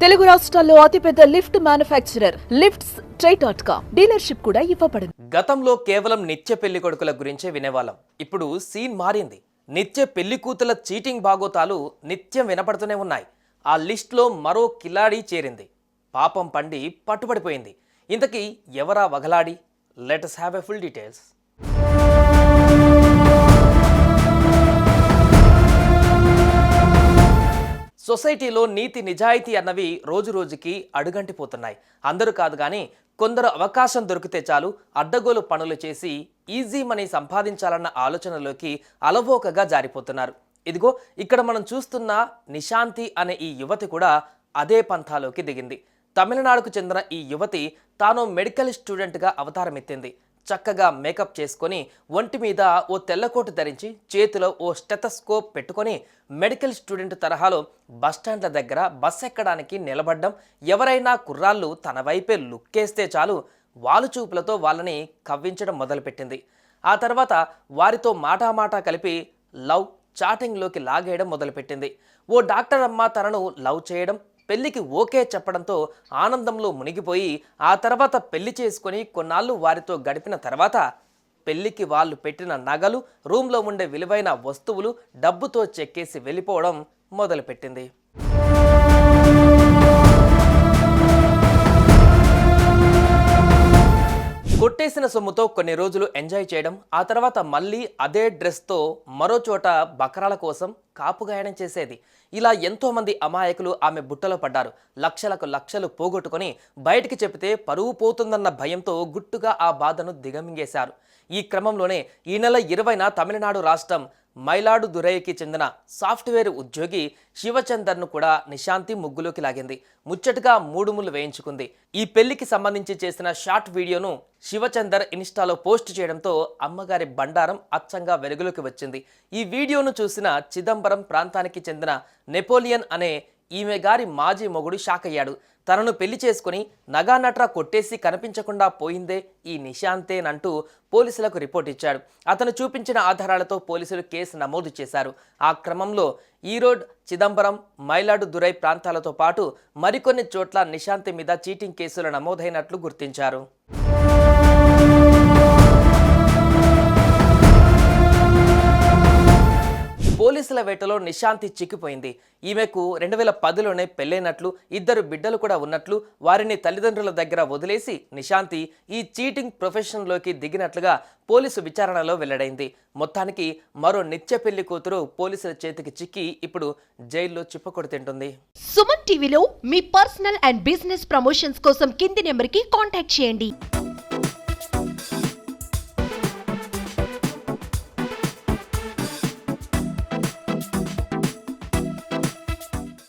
తెలుగు రాష్ట్రాల్లో అతిపెద్ద lift manufacturer lifts ట్రై.com dealership కూడా ఇవ్వబడును. గతంలో కేవలం నిత్య పెళ్లి కొడుకుల గురించే వినేవాళ్ళం. ఇప్పుడు సీన్ మారింది. నిత్య పెళ్లి కూతుల చీటింగ్ బాగోతాలు నిత్యం వినపడుతూనే ఉన్నాయి. ఆ లిస్ట్లో మరో కిలాడి చేరింది. పాపం పండి పట్టుబడిపోయింది. ఇంతకీ ఎవరా వగలాడి? Let us have a full details. సొసైటీలో నీతి నిజాయితీ అన్నవి రోజు రోజుకి అడుగంటిపోతున్నాయి. అందరూ కాదు కానీ కొందరు అవకాశం దొరికితే చాలు అడ్డగోలు పనులు చేసి ఈజీ మనీ సంపాదించాలన్న ఆలోచనలోకి అలవోకగా జారిపోతున్నారు. ఇదిగో ఇక్కడ మనం చూస్తున్న నిశాంతి అనే ఈ యువతి కూడా అదే పంథాలోకి దిగింది. తమిళనాడుకు చెందిన ఈ యువతి తాను మెడికల్ స్టూడెంట్గా అవతారమెత్తింది. చక్కగా మేకప్ చేసుకొని ఒంటి మీద ఓ తెల్లకోటు ధరించి చేతిలో ఓ స్టెథోస్కోప్ పెట్టుకొని మెడికల్ స్టూడెంట్ తరహాలో బస్టాండ్ల దగ్గర బస్ ఎక్కడానికి నిలబడ్డం, ఎవరైనా కుర్రాళ్ళు తన వైపే లుక్కేస్తే చాలు వాలు చూపులతో వాళ్ళని కవ్వించడం మొదలుపెట్టింది. ఆ తర్వాత వారితో మాటామాటా కలిపి లవ్ చాటింగ్లోకి లాగేయడం మొదలుపెట్టింది. ఓ డాక్టర్ అమ్మ తనను లవ్ చేయడం, పెళ్లికి ఓకే చెప్పడంతో ఆనందంలో మునిగిపోయి ఆ తర్వాత పెళ్లి చేసుకొని కొన్నాళ్ళు వారితో గడిపిన తర్వాత పెళ్లికి వాళ్ళు పెట్టిన నగలు, రూమ్లో ఉండే విలువైన వస్తువులు డబ్బుతో చెక్కేసి వెళ్ళిపోవడం మొదలుపెట్టింది. కొట్టేసిన సొమ్ముతో కొన్ని రోజులు ఎంజాయ్ చేయడం, ఆ తర్వాత మళ్ళీ అదే డ్రెస్తో మరో చోట బకరాల కోసం కాపుగాయడం చేసేది. ఇలా ఎంతోమంది అమాయకులు ఆమె బుట్టలో పడ్డారు. లక్షలకు లక్షలు పోగొట్టుకొని బయటికి చెబితే పరువు పోతుందన్న భయంతో గుట్టుగా ఆ బాధను దిగమింగేశారు. ఈ క్రమంలోనే ఈ నెల 20న తమిళనాడు రాష్ట్రం మైలాడుదురైకి చెందిన సాఫ్ట్వేర్ ఉద్యోగి శివచందర్ను కూడా నిశాంతి ముగ్గులోకి లాగింది. ముచ్చటగా 3 ముళ్ళు వేయించుకుంది. ఈ పెళ్లికి సంబంధించి చేసిన షార్ట్ వీడియోను శివచందర్ ఇన్స్టాలో పోస్ట్ చేయడంతో అమ్మగారి బండారం అచ్చంగా వెలుగులోకి వచ్చింది. ఈ వీడియోను చూసిన చిదంబరం ప్రాంతానికి చెందిన నెపోలియన్ అనే ఈమె గారి మాజీ మొగుడు షాక్ అయ్యాడు. తనను పెళ్లి చేసుకుని నగానట్రా కొట్టేసి కనిపించకుండా పోయిందే ఈ నిశాంతేనంటూ పోలీసులకు రిపోర్ట్ ఇచ్చాడు. అతను చూపించిన ఆధారాలతో పోలీసులు కేసు నమోదు చేశారు. ఆ క్రమంలో ఈరోడ్, చిదంబరం, మైలాడుదురై ప్రాంతాలతో పాటు మరికొన్ని చోట్ల నిశాంతి మీద చీటింగ్ కేసులు నమోదైనట్లు గుర్తించారు. పోలీసుల వేటలో నిశాంతి చిక్కిపోయింది. ఈమెకు 2010లోనే పెళ్ళైనట్లు, 2 బిడ్డలు కూడా ఉన్నట్లు, వారిని తల్లిదండ్రుల దగ్గర వదిలేసి నిశాంతి ఈ చీటింగ్ ప్రొఫెషన్లోకి దిగినట్లుగా పోలీసు విచారణలో వెల్లడైంది. మొత్తానికి మరో నిత్య పెళ్లి కూతురు పోలీసుల చేతికి చిక్కి ఇప్పుడు జైల్లో చిప్పకొడి తింటుంది. సుమన్ టీవీలో మీ పర్సనల్ అండ్ బిజినెస్ ప్రమోషన్స్ కోసం కింది నెంబర్కి కాంటాక్ట్ చేయండి.